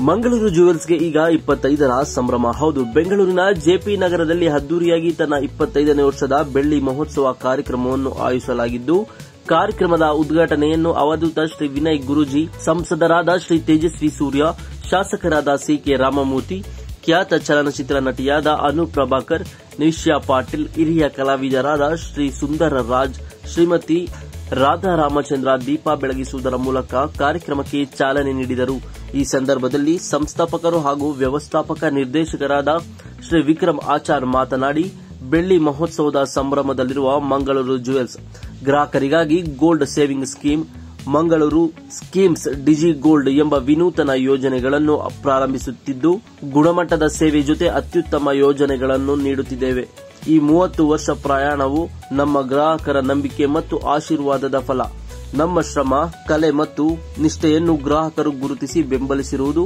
ಮಂಗಳೂರು ಜುವೆಲ್ಸ್ಗೆ ಈಗ 25ರ ಸಂಭ್ರಮ. ಹೌದು, ಬೆಂಗಳೂರಿನ ಜೆಪಿ ನಗರದಲ್ಲಿ ಅದ್ದೂರಿಯಾಗಿ ತನ್ನ 25ನೇ ವರ್ಷದ ಬೆಳ್ಳಿ ಮಹೋತ್ಸವ ಕಾರ್ಯಕ್ರಮವನ್ನು ಆಯೋಜಿಸಲಾಗಿದ್ದು, ಕಾರ್ಯಕ್ರಮದ ಉದ್ಘಾಟನೆಯನ್ನು ಅವಧೂತ ಶ್ರೀ ವಿನಯ್ ಗುರೂಜಿ, ಸಂಸದರಾದ ಶ್ರೀ ತೇಜಸ್ವಿ ಸೂರ್ಯ, ಶಾಸಕರಾದ ಸಿಕೆ ರಾಮಮೂರ್ತಿ, ಖ್ಯಾತ ಚಲನಚಿತ್ರ ನಟಿಯಾದ ಅನು ಪ್ರಭಾಕರ್, ನಿಶ್ಯಾ ಪಾಟೀಲ್, ಹಿರಿಯ ಕಲಾವಿದರಾದ ಶ್ರೀ ಸುಂದರ ರಾಜ್, ಶ್ರೀಮತಿ ರಾಧಾ ರಾಮಚಂದ್ರ ದೀಪ ಬೆಳಗಿಸುವುದರ ಮೂಲಕ ಕಾರ್ಯಕ್ರಮಕ್ಕೆ ಚಾಲನೆ ನೀಡಿದರು. ಈ ಸಂದರ್ಭದಲ್ಲಿ ಸಂಸ್ಥಾಪಕರು ಹಾಗೂ ವ್ಯವಸ್ಥಾಪಕ ನಿರ್ದೇಶಕರಾದ ಶ್ರೀ ವಿಕ್ರಮ್ ಆಚಾರ್ ಮಾತನಾಡಿ, ಬೆಳ್ಳಿ ಮಹೋತ್ಸವದ ಸಂಭ್ರಮದಲ್ಲಿರುವ ಮಂಗಳೂರು ಜುವೆಲ್ಸ್ ಗ್ರಾಹಕರಿಗಾಗಿ gold saving scheme, Mangaluru schemes digi gold ಎಂಬ ವಿನೂತನ ಯೋಜನೆಗಳನ್ನು ಪ್ರಾರಂಭಿಸುತ್ತಿದ್ದು, ಗುಣಮಟ್ಟದ ಸೇವೆ ಜೊತೆ ಅತ್ಯುತ್ತಮ ಯೋಜನೆಗಳನ್ನು ನೀಡುತ್ತಿದ್ದೇವೆ. ಈ 30 ವರ್ಷ ಪ್ರಯಾಣವು ನಮ್ಮ ಗ್ರಾಹಕರ ನಂಬಿಕೆ ಮತ್ತು ಆಶೀರ್ವಾದದ ಫಲ. ನಮ್ಮ ಶ್ರಮ, ಕಲೆ ಮತ್ತು ನಿಷ್ಠೆಯನ್ನು ಗ್ರಾಹಕರು ಗುರುತಿಸಿ ಬೆಂಬಲಿಸಿರುವುದು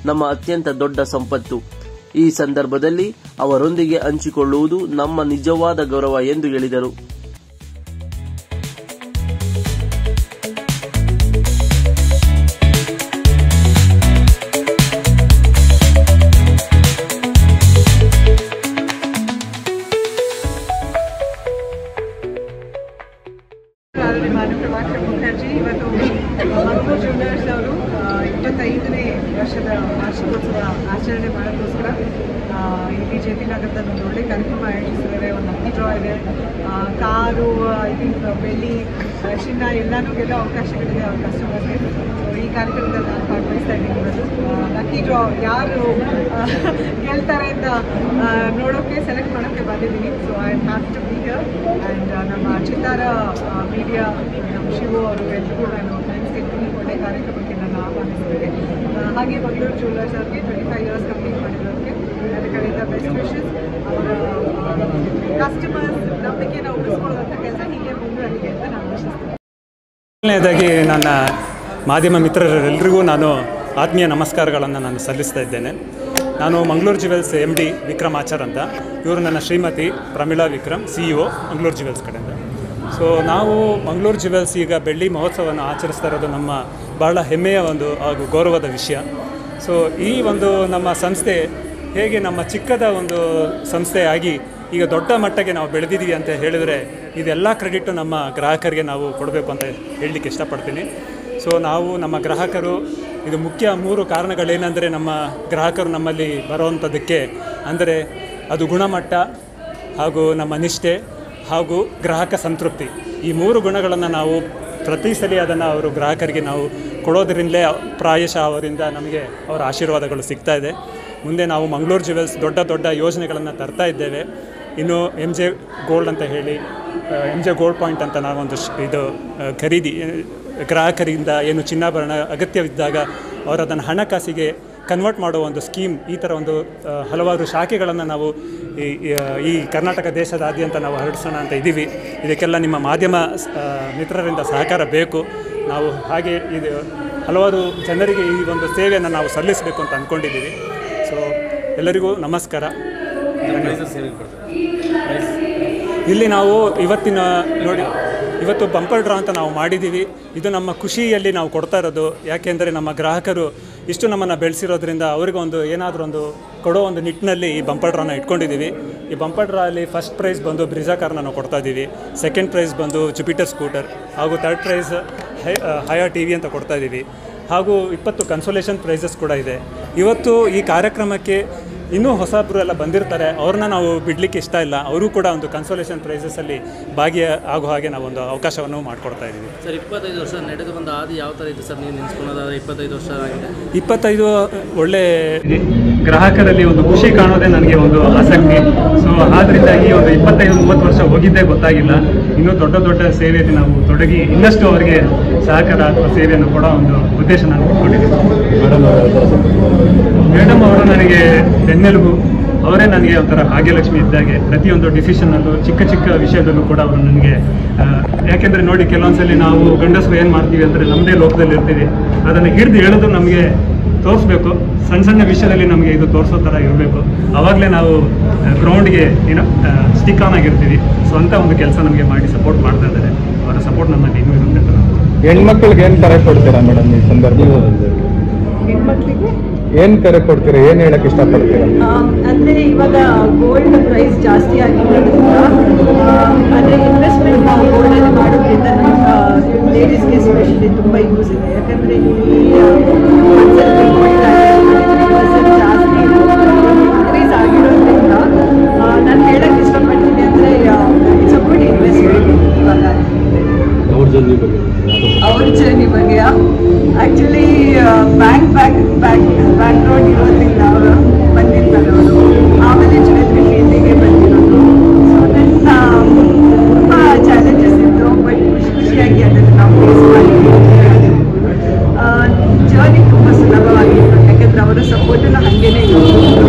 ನಮ್ಮ ಅತ್ಯಂತ ದೊಡ್ಡ ಸಂಪತ್ತು. ಈ ಸಂದರ್ಭದಲ್ಲಿ ಅವರೊಂದಿಗೆ ಹಂಚಿಕೊಳ್ಳುವುದು ನಮ್ಮ ನಿಜವಾದ ಗೌರವ ಎಂದು ಹೇಳಿದರು. ಪ್ರಭಾಕರ್ ಮುಖರ್ಜಿ ಇವತ್ತು ಮಂಗಳೂರು ಜ್ಯುವೆಲ್ಲರ್ಸ್ ಅವರು 25ನೇ ವರ್ಷದ ವಾರ್ಷಿಕೋತ್ಸವ ಆಚರಣೆ ಮಾಡೋಕ್ಕೋಸ್ಕರ ಇಲ್ಲಿ ಜೆಪಿ ನಗರದಲ್ಲಿ ಒಂದು ಒಳ್ಳೆ ಕಾರ್ಯಕ್ರಮ ಆಯೋಜಿಸಿದ್ದಾರೆ. ಒಂದು ಲಕ್ಕಿ ಡ್ರಾ ಇದೆ, ಕಾರು, ಐ ಥಿಂಕ್ ಬೆಳ್ಳಿ, ಚಿನ್ನ ಎಲ್ಲನೂ ಗೆಲ್ಲೋ ಅವಕಾಶಗಳಿದೆ ಅವ್ರ ಕಸ್ಟಮರ್ಗೆ. ಸೊ ಈ ಕಾರ್ಯಕ್ರಮದಲ್ಲಿ ನಾನು ಭಾಗವಹಿಸ್ತಾ ಇದ್ದೀನಿ. ಇವತ್ತು ಲಕ್ಕಿ ಡ್ರಾ ಯಾರು ಗೆಲ್ತಾರೆ ಅಂತ ನೋಡೋಕ್ಕೆ, ಸೆಲೆಕ್ಟ್ ಮಾಡೋಕ್ಕೆ ಬಂದಿದ್ದೀನಿ. So I am happy to be here. And ನಮ್ಮ ಚಿತ್ತಾರ ಮೀಡಿಯಾ, ನಮ್ಮ ಶಿವು ಅವರು ಎಲ್ರಿಗೂ ನಾನು ಫ್ರೆಂಡ್ಸ್ಗೆ ಒಳ್ಳೆ ಕಾರ್ಯಕ್ರಮಕ್ಕೆ ನಾನು ಆಹ್ವಾನಿಸಿದ್ದೇನೆ. ಹಾಗೆ ಮಂಗಳೂರು ಜ್ಯುವೆಲ್ಲರ್ಸ್ ಅವ್ರಿಗೆ 25 ಇಯರ್ಸ್ ಕಂಪ್ಲೀಟ್ ಮಾಡಿರೋರಿಗೆ ನನ್ನ ಕಡೆಯಿಂದ ಬೆಸ್ಟ್ ವಿಶಸ್. ಅವರ ಕಸ್ಟಮರ್ಸ್ ನಂಬಿಕೆನ ಉಳಿಸ್ಕೊಳ್ಳುವಂಥ ಕೆಲಸ ಹೀಗೆ ಮುಂದುವರಿಕೆ ಅಂತ ನಾನು ಆಶಿಸ್ತೇನೆ. ಮೊದಲನೇದಾಗಿ ನನ್ನ ಮಾಧ್ಯಮ ಮಿತ್ರರೆಲ್ಲರಿಗೂ ನಾನು ಆತ್ಮೀಯ ನಮಸ್ಕಾರಗಳನ್ನು ನಾನು ಸಲ್ಲಿಸ್ತಾ ಇದ್ದೇನೆ. ನಾನು ಮಂಗಳೂರು ಜುವೆಲ್ಸ್ MD ವಿಕ್ರಮ್ ಆಚಾರ್ ಅಂತ. ಇವರು ನನ್ನ ಶ್ರೀಮತಿ ಪ್ರಮೀಳಾ ವಿಕ್ರಮ್, CEO ಮಂಗಳೂರು ಜುವೆಲ್ಸ್ ಕಡೆಯಿಂದ. ಸೊ ನಾವು ಮಂಗಳೂರು ಜುವೆಲ್ಸ್ ಈಗ ಬೆಳ್ಳಿ ಮಹೋತ್ಸವವನ್ನು ಆಚರಿಸ್ತಾ ಇರೋದು ನಮ್ಮ ಭಾಳ ಹೆಮ್ಮೆಯ ಒಂದು ಹಾಗೂ ಗೌರವದ ವಿಷಯ. ಸೊ ಈ ಒಂದು ನಮ್ಮ ಸಂಸ್ಥೆ ಹೇಗೆ ನಮ್ಮ ಚಿಕ್ಕದ ಒಂದು ಸಂಸ್ಥೆಯಾಗಿ ಈಗ ದೊಡ್ಡ ಮಟ್ಟಕ್ಕೆ ನಾವು ಬೆಳೆದಿದ್ದೀವಿ ಅಂತ ಹೇಳಿದರೆ, ಇದೆಲ್ಲ ಕ್ರೆಡಿಟು ನಮ್ಮ ಗ್ರಾಹಕರಿಗೆ ನಾವು ಕೊಡಬೇಕು ಅಂತ ಹೇಳಲಿಕ್ಕೆ ಇಷ್ಟಪಡ್ತೀನಿ. ಸೊ ನಾವು ನಮ್ಮ ಗ್ರಾಹಕರು, ಇದು ಮುಖ್ಯ 3 ಕಾರಣಗಳೇನೆಂದರೆ, ನಮ್ಮ ಗ್ರಾಹಕರು ನಮ್ಮಲ್ಲಿ ಬರುವಂಥದ್ದಕ್ಕೆ ಅಂದರೆ ಅದು ಗುಣಮಟ್ಟ ಹಾಗೂ ನಮ್ಮ ನಿಷ್ಠೆ ಹಾಗೂ ಗ್ರಾಹಕ ಸಂತೃಪ್ತಿ. ಈ 3 ಗುಣಗಳನ್ನು ನಾವು ಪ್ರತಿ ಸಲ ಅದನ್ನು ಅವರು ಗ್ರಾಹಕರಿಗೆ ನಾವು ಕೊಡೋದರಿಂದಲೇ ಪ್ರಾಯಶಃ ಅವರಿಂದ ನಮಗೆ ಅವರ ಆಶೀರ್ವಾದಗಳು ಸಿಗ್ತಾ ಇದೆ. ಮುಂದೆ ನಾವು ಮಂಗಳೂರು ಜುವೆಲ್ಸ್ ದೊಡ್ಡ ದೊಡ್ಡ ಯೋಜನೆಗಳನ್ನು ತರ್ತಾ ಇದ್ದೇವೆ. ಇನ್ನು MJ ಗೋಲ್ಡ್ ಅಂತ ಹೇಳಿ, MJ ಗೋಲ್ಡ್ ಪಾಯಿಂಟ್ ಅಂತ ನಾವೊಂದು ಇದು ಖರೀದಿ ಗ್ರಾಹಕರಿಂದ ಏನು ಚಿನ್ನಾಭರಣ ಅಗತ್ಯವಿದ್ದಾಗ ಅವರು ಅದನ್ನು ಹಣಕಾಸಿಗೆ ಕನ್ವರ್ಟ್ ಮಾಡುವ ಒಂದು ಸ್ಕೀಮ್, ಈ ಥರ ಒಂದು ಹಲವಾರು ಶಾಖೆಗಳನ್ನು ನಾವು ಈ ಕರ್ನಾಟಕ ದೇಶದಾದ್ಯಂತ ನಾವು ಹರಡಿಸೋಣ ಅಂತ ಇದ್ದೀವಿ. ಇದಕ್ಕೆಲ್ಲ ನಿಮ್ಮ ಮಾಧ್ಯಮ ಮಿತ್ರರಿಂದ ಸಹಕಾರ ಬೇಕು. ನಾವು ಹಾಗೆ ಇದು ಹಲವಾರು ಜನರಿಗೆ ಈ ಒಂದು ಸೇವೆಯನ್ನು ನಾವು ಸಲ್ಲಿಸಬೇಕು ಅಂತ ಅಂದ್ಕೊಂಡಿದ್ದೀವಿ. ಸೊ ಎಲ್ಲರಿಗೂ ನಮಸ್ಕಾರ. ಇಲ್ಲಿ ನಾವು ಇವತ್ತು ಬಂಪರ್ ಡ್ರಾ ಅಂತ ನಾವು ಮಾಡಿದ್ದೀವಿ. ಇದು ನಮ್ಮ ಖುಷಿಯಲ್ಲಿ ನಾವು ಕೊಡ್ತಾ ಇರೋದು. ಯಾಕೆಂದರೆ ನಮ್ಮ ಗ್ರಾಹಕರು ಇಷ್ಟು ನಮ್ಮನ್ನು ಬೆಳೆಸಿರೋದ್ರಿಂದ ಅವರಿಗೊಂದು ಏನಾದರೂ ಒಂದು ಕೊಡೋ ಒಂದು ನಿಟ್ಟಿನಲ್ಲಿ ಈ ಬಂಪರ್ ಡ್ರಾನ ಇಟ್ಕೊಂಡಿದ್ದೀವಿ. ಈ ಬಂಪರ್ ಡ್ರಾ ಅಲ್ಲಿ ಫಸ್ಟ್ ಪ್ರೈಸ್ ಬಂದು ಬ್ರಿಜಾ ಕಾರ್ನ ನಾವು ಕೊಡ್ತಾ ಇದ್ದೀವಿ, ಸೆಕೆಂಡ್ ಪ್ರೈಸ್ ಬಂದು ಜುಪಿಟರ್ ಸ್ಕೂಟರ್, ಹಾಗೂ ಥರ್ಡ್ ಪ್ರೈಸ್ ಹಯಾ TV ಅಂತ ಕೊಡ್ತಾ ಇದ್ದೀವಿ. ಹಾಗೂ 20 ಕನ್ಸೋಲೇಷನ್ ಪ್ರೈಸಸ್ ಕೂಡ ಇದೆ. ಇವತ್ತು ಈ ಕಾರ್ಯಕ್ರಮಕ್ಕೆ ಇನ್ನೂ ಹೊಸಬ್ರು ಎಲ್ಲ ಬಂದಿರ್ತಾರೆ, ಅವ್ರನ್ನ ನಾವು ಬಿಡಲಿಕ್ಕೆ ಇಷ್ಟ ಇಲ್ಲ. ಅವರು ಕೂಡ ಒಂದು ಕನ್ಸೋಲೇಷನ್ ಪ್ರೈಸಸಲ್ಲಿ ಭಾಗಿಯಾಗೋ ಹಾಗೆ ನಾವೊಂದು ಅವಕಾಶವನ್ನು ಮಾಡಿಕೊಡ್ತಾ ಇದ್ದೀವಿ. ಸರ್, 25 ವರ್ಷ ನಡೆದು ಬಂದ ಆದಿ ಯಾವ ಥರ ಇತ್ತು ಸರ್? ನೀವು ನೆನೆಸ್ಕೊಳ್ಳೋದಾದ್ರೆ 25 ವರ್ಷ ಆಗಿದೆ. 25 ಒಳ್ಳೆ ಗ್ರಾಹಕರಲ್ಲಿ ಒಂದು ಖುಷಿ ಕಾಣೋದೇ ನನಗೆ ಒಂದು ಆಸಕ್ತಿ. ಸೊ ಆದ್ದರಿಂದಾಗಿ ಒಂದು 25-30 ವರ್ಷ ಹೋಗಿದ್ದೇ ಗೊತ್ತಾಗಿಲ್ಲ. ಇನ್ನೂ ದೊಡ್ಡ ದೊಡ್ಡ ಸೇವೆಯಲ್ಲಿ ನಾವು ತೊಡಗಿ ಇನ್ನಷ್ಟು ಅವರಿಗೆ ಸಹಕಾರ ಅಥವಾ ಸೇವೆಯನ್ನು ಕೊಡೋ ಒಂದು ಉದ್ದೇಶ ನಾನು ಇಟ್ಕೊಂಡಿದ್ದೀನಿ. ಮೇಡಮ್ ಅವರು ನನಗೆ ಬೆನ್ನೆಲುಬು. ಅವರೇ ನನಗೆ ಒಂಥರ ಭಾಗ್ಯಲಕ್ಷ್ಮಿ ಇದ್ದಾಗೆ. ಪ್ರತಿಯೊಂದು ಡಿಸಿಷನಲ್ಲೂ ಚಿಕ್ಕ ಚಿಕ್ಕ ವಿಷಯದಲ್ಲೂ ಕೂಡ ಅವರು ನನಗೆ, ಯಾಕೆಂದರೆ ನೋಡಿ, ಕೆಲವೊಂದ್ಸಲಿ ನಾವು ಗಂಡಸರು ಏನು ಮಾಡ್ತೀವಿ ಅಂದರೆ ನಮ್ಮದೇ ಲೋಕದಲ್ಲಿ ಇರ್ತೀವಿ. ಅದನ್ನು ಹಿಡಿದು ಹೇಳೋದು ನಮಗೆ ತೋರಿಸ್ಬೇಕು. ಸಣ್ಣ ಸಣ್ಣ ವಿಷಯದಲ್ಲಿ ನಮಗೆ ಇದು ತೋರಿಸೋ ಥರ ಇರಬೇಕು. ಆವಾಗಲೇ ನಾವು ಗ್ರೌಂಡ್ಗೆ ಸ್ಟಿಕ್ ಆನ್ ಆಗಿರ್ತೀವಿ. ಸೊ ಅಂಥ ಒಂದು ಕೆಲಸ ನಮಗೆ ಮಾಡಿ ಸಪೋರ್ಟ್ ಮಾಡ್ತಾ ಇದ್ದಾರೆ. ಅವರ ಸಪೋರ್ಟ್ ನಮ್ಮಲ್ಲಿ ಇನ್ನೂ ಇರುತ್ತೆ. ಹೆಣ್ಮಕ್ಳಿಗೆ ಏನು ಥರ ಕೊಡ್ತೀರಾ ಮೇಡಮ್ ಈ ಸಂದರ್ಭ? ಹೆಣ್ಮಕ್ಳಿಗೆ ಏನು ಕರೆ ಕೊಡ್ತೀರಾ, ಏನು ಹೇಳಕ್ಕೆ ಇಷ್ಟಪಡ್ತೀರಾ? ಅಂದರೆ ಇವಾಗ ಗೋಲ್ಡ್ ಪ್ರೈಸ್ ಜಾಸ್ತಿ ಆಗಿರೋದ್ರಿಂದ ಅಂದರೆ ಇನ್ವೆಸ್ಟ್ಮೆಂಟ್ ನಾವು ಗೋಲ್ಡಲ್ಲಿ ಮಾಡೋದ್ರಿಂದ ಲೇಡೀಸ್ಗೆ ಎಸ್ಪೆಷಲಿ ತುಂಬ ಯೂಸ್ ಇದೆ. ಯಾಕಂದರೆ ಜಾಸ್ತಿ ಇನ್ಕ್ರೀಸ್ ಆಗಿರೋದ್ರಿಂದ ನಾನು ಹೇಳಕ್ಕೆ ಇಷ್ಟಪಡ್ತೀನಿ ಅಂದರೆ ಇಟ್ಸ್ ಅ ಗುಡ್ ಇನ್ವೆಸ್ಟ್ಮೆಂಟ್. ಇವಾಗ ಅವ್ರ ಜರ್ನಿ ಬಗ್ಗೆ ಆ್ಯಕ್ಚುಲಿ ಬ್ಯಾಕ್ಗ್ರೌಂಡ್ ಇರೋದ್ರಿಂದ ಅವರು ಬಂದಿರ್ತಾರೆ. ಅವರು ಆಮೇಲೆ ಜ್ಯುವೆಲ್ರಿ ಫೀಲ್ಡಿಗೆ ಬಂದಿರೋದು. ಸೊ ನನ್ನ ತುಂಬ ಚಾಲೆಂಜಸ್ ಇತ್ತು, ಬಟ್ ಖುಷಿಯಾಗಿ ಅದನ್ನು ನಾವು ಫೇಸ್ ಮಾಡಿದ್ವಿ. ಜರ್ನಿ ತುಂಬ ಸುಲಭವಾಗಿತ್ತು, ಯಾಕೆಂದರೆ ಅವರ ಸಪೋರ್ಟನ್ನು ಹಾಗೇನೇ ಇತ್ತು.